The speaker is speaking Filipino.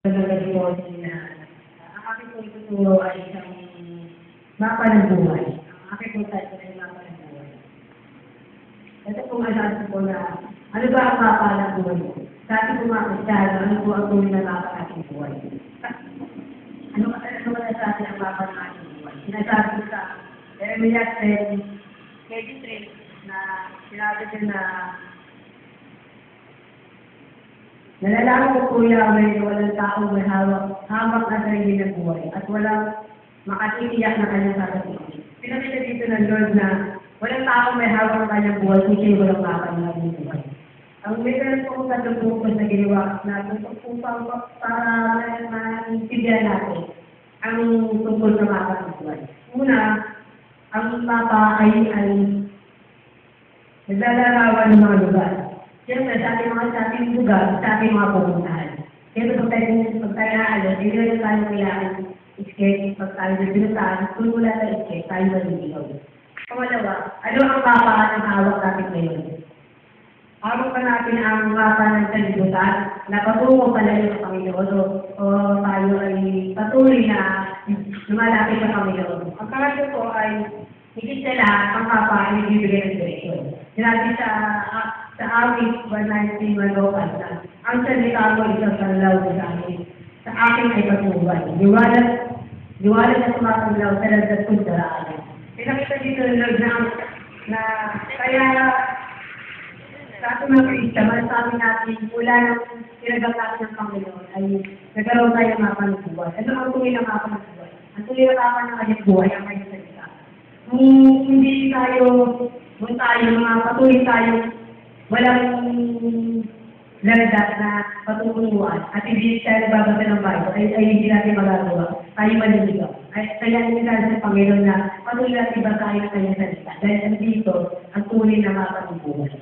Nagagawin po na ang aking po ituturo ay isang mapa ng buhay. Ang aking po title ay mapa ng buhay. Ito pong alam po na ano ba ang mapa ng buhay mo? Sa ating po mga Kristiyano, ano po ang tunay na mapa ng ating buhay? Ano ba sa atin ang mapa ng ating buhay? Sinasabi ko sa Jeremiah 10:23 na sinabi ko na nalalaman ko po Yahweh na walang taong may hawak na sarili ng buhay at walang makatitiyak na kanyang sasapitin. Pinakita dito ng Lord na walang taong may hawak ng kanyang buhay kung siya walang mapa ng kanyang buhay. Ang may ganun po kung tatapukos na ginawa natin para maintindihan natin ang tungkol sa mapa ng buhay. Una, ang mapa ay naglalarawan ng mga lugar. Siyempre, sa ating lugar, sa ating mga pupuntahan. Siyempre, pag tayo naalas, hindi na tayo kailangan i-skate. Pag tayo nagbinutaan, kung wala tayo i-skate, tayo maliligaw. Pangalawa, ano ang mapa ng hawak natin ngayon? Hawak pa natin ang mapa ng sanlibutan na patungo palayo sa Panginoon o tayo ay patuloy na lumalapit sa Panginoon. Ang pangatlo po ay higit sa lahat, ang mapa ay nagbibigay ng direksyon. Sinabi sa awit 119 Malokan na ang salita mo isang sanlaw sa akin. Sa akin ay patubay. Liwanag na tumatanglaw sa landas kong daraan. Pinakita dito ng Lord na kaya sa ating mga Krista, masasabi natin mula ng tinagang natin ng Panginoon ay nagkaroon tayo ng mapa ng buhay. Ano ang tunay na mapa ng buhay? Ang tunay na mapa ng kanyang buhay ang kanyang salita. Kung hindi tayo mga patuloy tayo walang landas na patunguhan at hindi tayo babasa ng Bible ay hindi natin magagawa. Tayo maliligaw. Kaya hindi natin sa Panginoon na patuloy natin basahin ang kanyang salita. Dahil dito, ang tunay na mapa ng buhay.